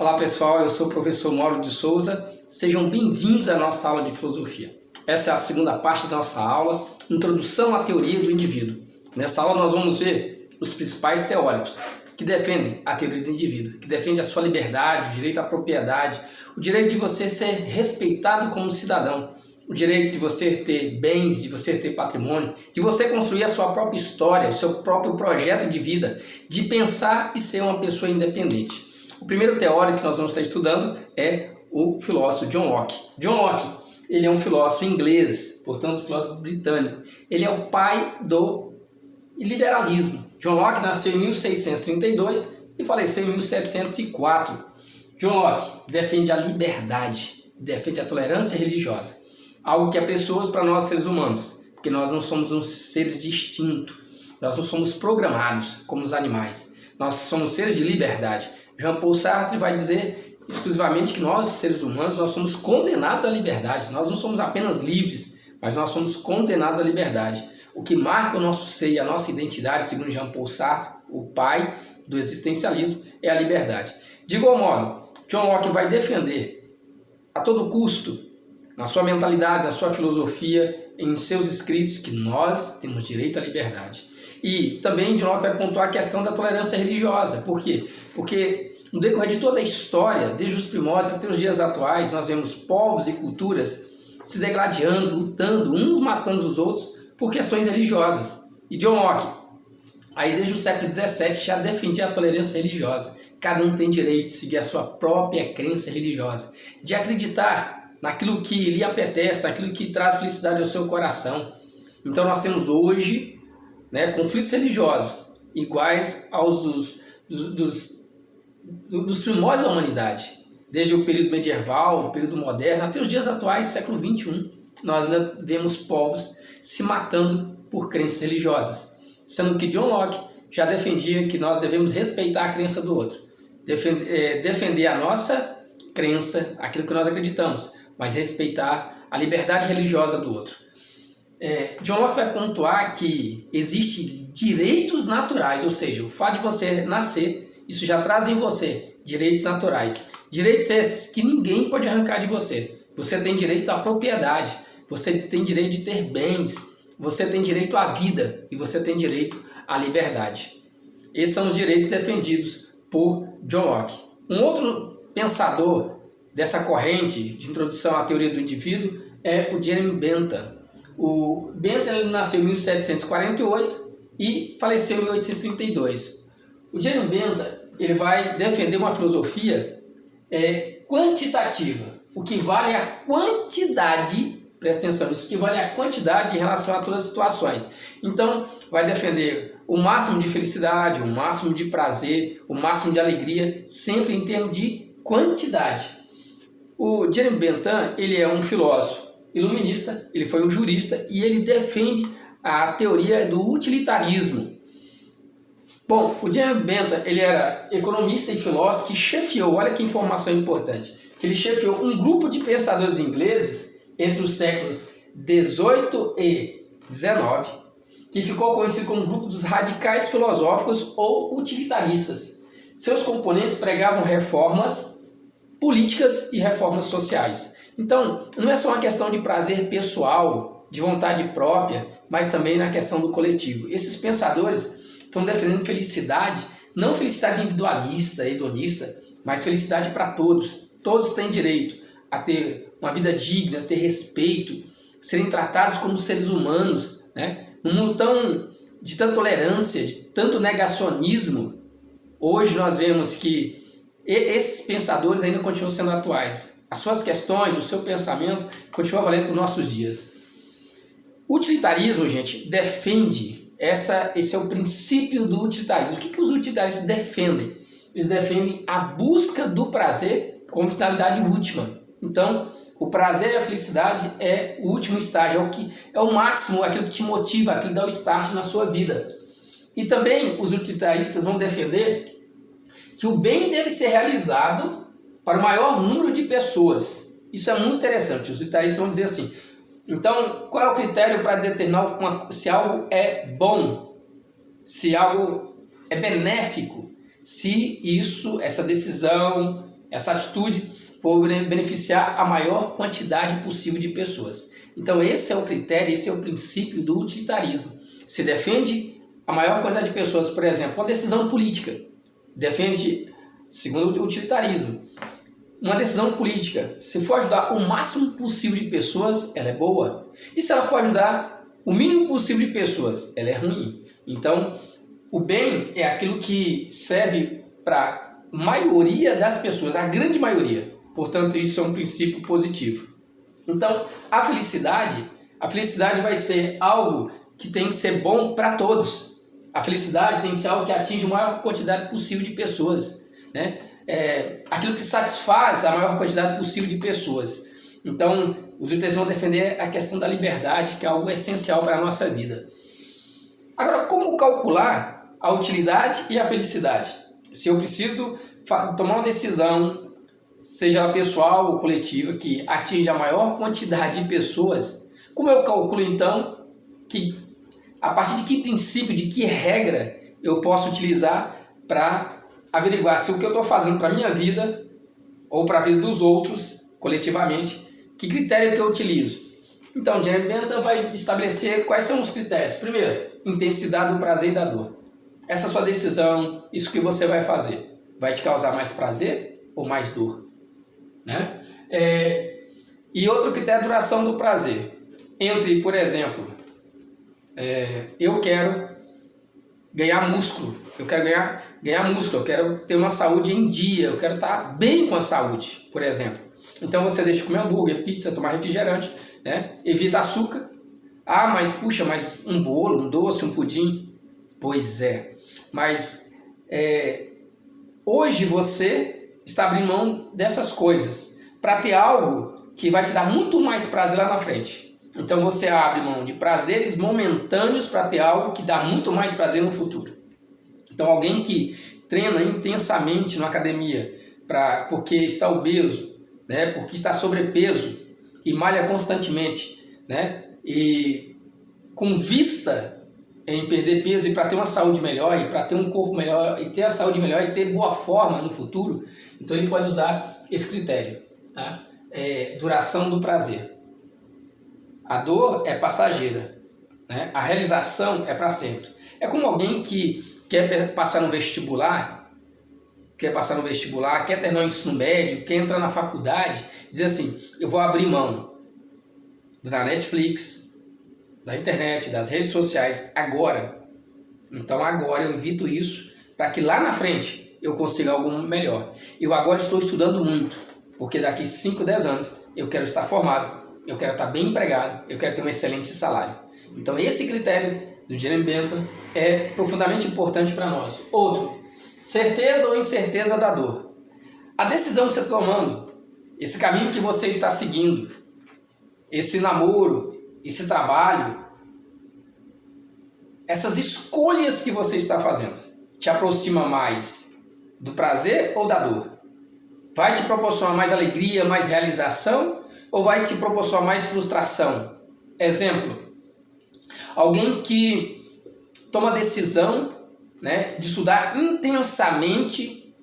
Olá pessoal, eu sou o professor Mauro de Souza, sejam bem-vindos à nossa aula de filosofia. Essa é a segunda parte da nossa aula, Introdução à Teoria do Indivíduo. Nessa aula nós vamos ver os principais teóricos que defendem a teoria do indivíduo, que defendem a sua liberdade, o direito à propriedade, o direito de você ser respeitado como cidadão, o direito de você ter bens, de você ter patrimônio, de você construir a sua própria história, o seu próprio projeto de vida, de pensar e ser uma pessoa independente. O primeiro teórico que nós vamos estar estudando é o filósofo John Locke. John Locke, ele é um filósofo inglês, portanto, filósofo britânico. Ele é o pai do liberalismo. John Locke nasceu em 1632 e faleceu em 1704. John Locke defende a liberdade, defende a tolerância religiosa, algo que é precioso para nós seres humanos, porque nós não somos uns seres distintos, nós não somos programados como os animais, nós somos seres de liberdade. Jean-Paul Sartre vai dizer exclusivamente que nós, seres humanos, nós somos condenados à liberdade. Nós não somos apenas livres, mas nós somos condenados à liberdade. O que marca o nosso ser e a nossa identidade, segundo Jean-Paul Sartre, o pai do existencialismo, é a liberdade. De igual modo, John Locke vai defender a todo custo, na sua mentalidade, na sua filosofia, em seus escritos, que nós temos direito à liberdade. E também John Locke vai pontuar a questão da tolerância religiosa. Por quê? Porque no decorrer de toda a história, desde os primórdios até os dias atuais, nós vemos povos e culturas se degladiando, lutando, uns matando os outros por questões religiosas. E John Locke, aí desde o século XVII, já defendia a tolerância religiosa. Cada um tem direito de seguir a sua própria crença religiosa, de acreditar naquilo que lhe apetece, naquilo que traz felicidade ao seu coração. Então nós temos hoje conflitos religiosos iguais aos dos primórdios da humanidade, desde o período medieval, o período moderno, até os dias atuais, século XXI, nós ainda vemos povos se matando por crenças religiosas, sendo que John Locke já defendia que nós devemos respeitar a crença do outro, defender a nossa crença, aquilo que nós acreditamos, mas respeitar a liberdade religiosa do outro. John Locke vai pontuar que existem direitos naturais, ou seja, o fato de você nascer, isso já traz em você direitos naturais. Direitos esses que ninguém pode arrancar de você. Você tem direito à propriedade, você tem direito de ter bens, você tem direito à vida e você tem direito à liberdade. Esses são os direitos defendidos por John Locke. Um outro pensador dessa corrente de introdução à teoria do indivíduo é o Jeremy Bentham. O Bentham ele nasceu em 1748 e faleceu em 1832. O Jeremy Bentham ele vai defender uma filosofia quantitativa. O que vale é a quantidade, presta atenção nisso, o que vale é a quantidade em relação a todas as situações. Então, vai defender o máximo de felicidade, o máximo de prazer, o máximo de alegria, sempre em termos de quantidade. O Jeremy Bentham ele é um filósofo iluminista, ele foi um jurista e ele defende a teoria do utilitarismo. Bom, o Jeremy Bentham ele era economista e filósofo que chefiou, olha que informação importante, que ele chefiou um grupo de pensadores ingleses entre os séculos 18 e 19, que ficou conhecido como o grupo dos radicais filosóficos ou utilitaristas. Seus componentes pregavam reformas políticas e reformas sociais. Então, não é só uma questão de prazer pessoal, de vontade própria, mas também na questão do coletivo. Esses pensadores estão defendendo felicidade, não felicidade individualista, hedonista, mas felicidade para todos. Todos têm direito a ter uma vida digna, a ter respeito, serem tratados como seres humanos, Num mundo de tanta tolerância, de tanto negacionismo, hoje nós vemos que esses pensadores ainda continuam sendo atuais. As suas questões, o seu pensamento continua valendo para os nossos dias. O utilitarismo, gente, defende, esse é o princípio do utilitarismo. O que os utilitaristas defendem? Eles defendem a busca do prazer como finalidade última. Então, o prazer e a felicidade é o último estágio, é o máximo, aquilo que te motiva, aquilo que dá o start na sua vida. E também os utilitaristas vão defender que o bem deve ser realizado para o maior número de pessoas. Isso é muito interessante. Os utilitaristas vão dizer assim, então qual é o critério para determinar se algo é bom, se algo é benéfico? Se essa decisão, essa atitude for beneficiar a maior quantidade possível de pessoas. Então esse é o critério, esse é o princípio do utilitarismo. Se defende a maior quantidade de pessoas, por exemplo, uma decisão política, defende, segundo o utilitarismo, uma decisão política, se for ajudar o máximo possível de pessoas, ela é boa. E se ela for ajudar o mínimo possível de pessoas, ela é ruim. Então, o bem é aquilo que serve para a maioria das pessoas, a grande maioria. Portanto, isso é um princípio positivo. Então, a felicidade vai ser algo que tem que ser bom para todos. A felicidade tem que ser algo que atinge a maior quantidade possível de pessoas, né? Aquilo que satisfaz a maior quantidade possível de pessoas. Então, os utilitários vão defender a questão da liberdade, que é algo essencial para a nossa vida. Agora, como calcular a utilidade e a felicidade? Se eu preciso tomar uma decisão, seja ela pessoal ou coletiva, que atinja a maior quantidade de pessoas, como eu calculo então a partir de que princípio, de que regra eu posso utilizar para averiguar se o que eu estou fazendo para a minha vida ou para a vida dos outros, coletivamente, que critério que eu utilizo? Então, Jeremy Bentham vai estabelecer quais são os critérios. Primeiro, intensidade do prazer e da dor. Essa sua decisão, isso que você vai fazer, vai te causar mais prazer ou mais dor? Né? E outro critério é a duração do prazer. Entre, por exemplo, eu quero ganhar músculo, eu quero ter uma saúde em dia, eu quero estar bem com a saúde, por exemplo. Então você deixa de comer hambúrguer, pizza, tomar refrigerante, né? Evita açúcar. Mas puxa, mas um bolo, um doce, um pudim? Pois é, mas hoje você está abrindo mão dessas coisas para ter algo que vai te dar muito mais prazer lá na frente. Então você abre mão de prazeres momentâneos para ter algo que dá muito mais prazer no futuro. Então alguém que treina intensamente na academia porque está obeso, né, porque está sobrepeso e malha constantemente, né, e com vista em perder peso e para ter uma saúde melhor e para ter um corpo melhor e ter a saúde melhor e ter boa forma no futuro, então ele pode usar esse critério, tá? Duração do prazer. A dor é passageira, né? A realização é para sempre. É como alguém que quer passar no vestibular, quer terminar o ensino médio, quer entrar na faculdade, diz assim, eu vou abrir mão da Netflix, da internet, das redes sociais, agora. Então agora eu evito isso, para que lá na frente eu consiga algo melhor. Eu agora estou estudando muito, porque daqui 5, 10 anos eu quero estar formado, eu quero estar bem empregado, eu quero ter um excelente salário. Então esse critério do Jeremy Bentham é profundamente importante para nós. Outro, certeza ou incerteza da dor. A decisão que você está tomando, esse caminho que você está seguindo, esse namoro, esse trabalho, essas escolhas que você está fazendo, te aproxima mais do prazer ou da dor? Vai te proporcionar mais alegria, mais realização ou vai te proporcionar mais frustração? Exemplo, alguém que toma a decisão, né, de estudar intensamente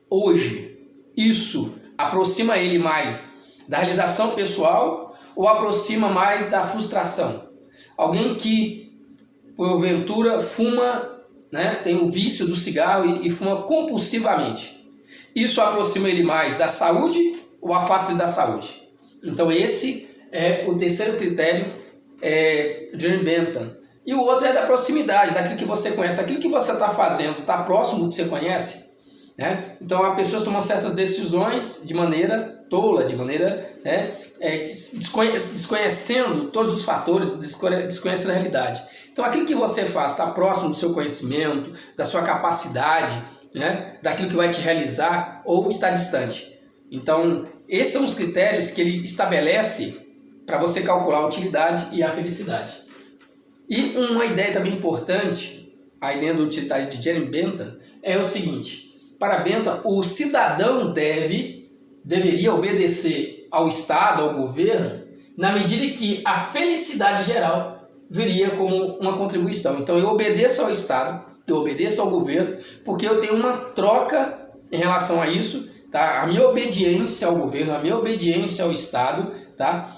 hoje. Isso aproxima ele mais da realização pessoal ou aproxima mais da frustração? Alguém que, porventura, fuma, né, tem o vício do cigarro e fuma compulsivamente. Isso aproxima ele mais da saúde ou afasta ele da saúde? Então esse é o terceiro critério de Jeremy Bentham. E o outro é da proximidade, daquilo que você conhece. Aquilo que você está fazendo está próximo do que você conhece, né? Então as pessoas tomam certas decisões de maneira tola, de maneira desconhecendo todos os fatores, desconhecendo a realidade. Então aquilo que você faz está próximo do seu conhecimento, da sua capacidade, né? Daquilo que vai te realizar, ou está distante. Então esses são os critérios que ele estabelece para você calcular a utilidade e a felicidade. E uma ideia também importante, a ideia do utilitário de Jeremy Bentham, é o seguinte: para Bentham, o cidadão deveria obedecer ao Estado, ao governo, na medida que a felicidade geral viria como uma contribuição. Então eu obedeço ao Estado, eu obedeço ao governo, porque eu tenho uma troca em relação a isso, tá? A minha obediência ao governo, a minha obediência ao Estado, tá?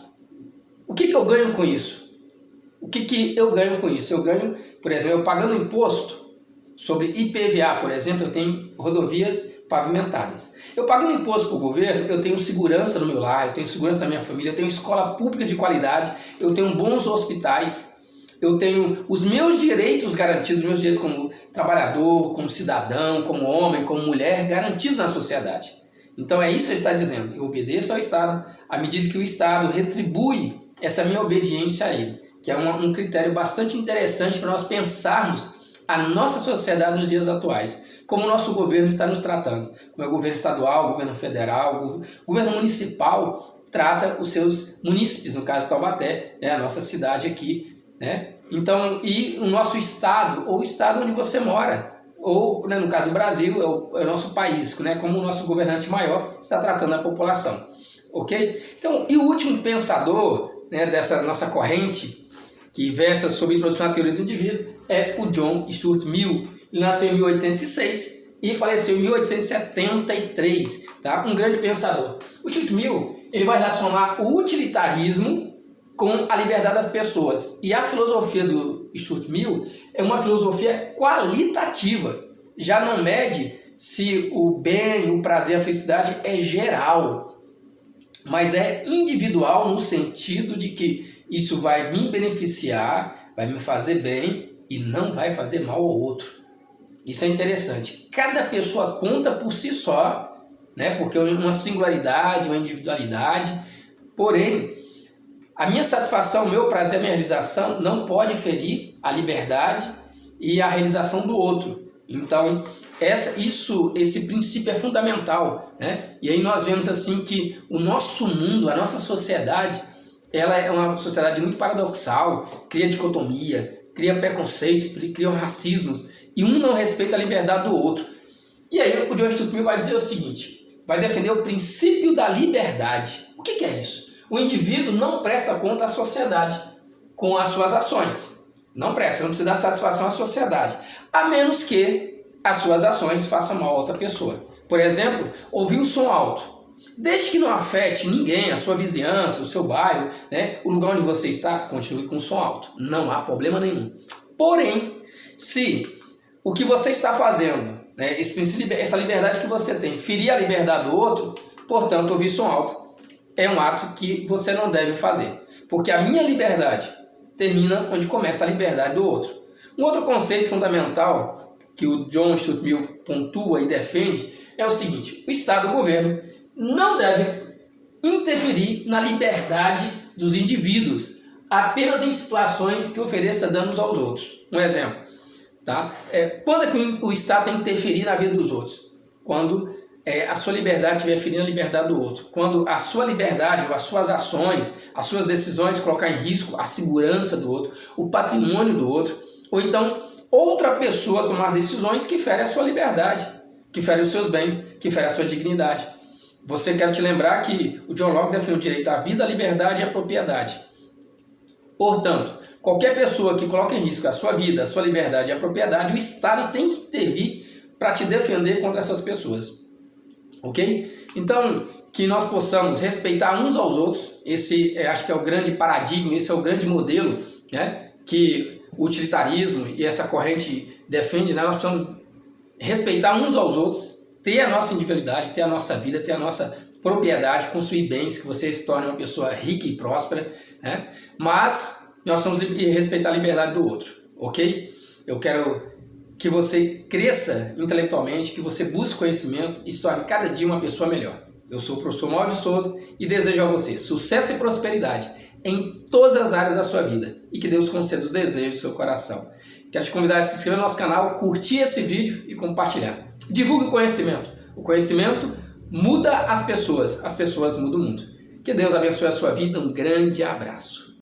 O que eu ganho com isso? O que eu ganho com isso? Eu ganho, por exemplo, eu pagando imposto sobre IPVA, por exemplo, eu tenho rodovias pavimentadas. Eu pago um imposto para o governo, eu tenho segurança no meu lar, eu tenho segurança na minha família, eu tenho escola pública de qualidade, eu tenho bons hospitais, eu tenho os meus direitos garantidos, meus direitos como trabalhador, como cidadão, como homem, como mulher, garantidos na sociedade. Então é isso que ele está dizendo, eu obedeço ao Estado, à medida que o Estado retribui essa minha obediência a ele, que é um critério bastante interessante para nós pensarmos a nossa sociedade nos dias atuais, como o nosso governo está nos tratando, como é o governo estadual, o governo federal, o governo municipal trata os seus munícipes, no caso de Taubaté, né, a nossa cidade aqui, né? Então, e o nosso estado, ou o estado onde você mora, ou, né, no caso do Brasil, é o nosso país, né, como o nosso governante maior está tratando a população, ok? Então, e o último pensador, né, dessa nossa corrente, que versa sobre a introdução à teoria do indivíduo, é o John Stuart Mill. Ele nasceu em 1806 e faleceu em 1873, tá? Um grande pensador. O Stuart Mill, ele vai relacionar o utilitarismo com a liberdade das pessoas. E a filosofia do Stuart Mill é uma filosofia qualitativa. Já não mede se o bem, o prazer, a felicidade é geral, mas é individual no sentido de que isso vai me beneficiar, vai me fazer bem e não vai fazer mal ao outro. Isso é interessante. Cada pessoa conta por si só, né? Porque é uma singularidade, uma individualidade. Porém, a minha satisfação, o meu prazer, a minha realização não pode ferir a liberdade e a realização do outro. Então, esse princípio é fundamental, né? E aí nós vemos assim que o nosso mundo, a nossa sociedade, ela é uma sociedade muito paradoxal, cria dicotomia, cria preconceitos, cria racismos, e um não respeita a liberdade do outro. E aí o John Stuart Mill vai dizer o seguinte, vai defender o princípio da liberdade. O que é isso? O indivíduo não presta conta à sociedade com as suas ações. Não presta, não precisa dar satisfação à sociedade, a menos que as suas ações façam mal a outra pessoa. Por exemplo, ouvir o som alto. Desde que não afete ninguém, a sua vizinhança, o seu bairro, né, o lugar onde você está, continue com o som alto. Não há problema nenhum. Porém, se o que você está fazendo, né, essa liberdade que você tem, ferir a liberdade do outro, portanto, ouvir som alto é um ato que você não deve fazer. Porque a minha liberdade termina onde começa a liberdade do outro. Um outro conceito fundamental que o John Stuart Mill pontua e defende é o seguinte: o Estado, o governo, não deve interferir na liberdade dos indivíduos, apenas em situações que ofereçam danos aos outros. Um exemplo, tá? Quando é que o Estado tem que interferir na vida dos outros? Quando a sua liberdade estiver ferindo a liberdade do outro. Quando a sua liberdade, ou as suas ações, as suas decisões colocar em risco a segurança do outro, o patrimônio do outro, ou então outra pessoa tomar decisões que ferem a sua liberdade, que ferem os seus bens, que ferem a sua dignidade. Você quer te lembrar que o John Locke defendeu o direito à vida, à liberdade e à propriedade. Portanto, qualquer pessoa que coloque em risco a sua vida, a sua liberdade e a propriedade, o Estado tem que intervir para te defender contra essas pessoas. Ok? Então, que nós possamos respeitar uns aos outros, esse acho que é o grande paradigma, esse é o grande modelo, né, que o utilitarismo e essa corrente defende, né? Nós precisamos respeitar uns aos outros, ter a nossa individualidade, ter a nossa vida, ter a nossa propriedade, construir bens, que você se torne uma pessoa rica e próspera, né? Mas nós vamos respeitar a liberdade do outro, ok? Eu quero que você cresça intelectualmente, que você busque conhecimento e se torne cada dia uma pessoa melhor. Eu sou o professor Mauro de Souza e desejo a você sucesso e prosperidade em todas as áreas da sua vida e que Deus conceda os desejos do seu coração. Quero te convidar a se inscrever no nosso canal, curtir esse vídeo e compartilhar. Divulgue o conhecimento. O conhecimento muda as pessoas mudam o mundo. Que Deus abençoe a sua vida. Um grande abraço.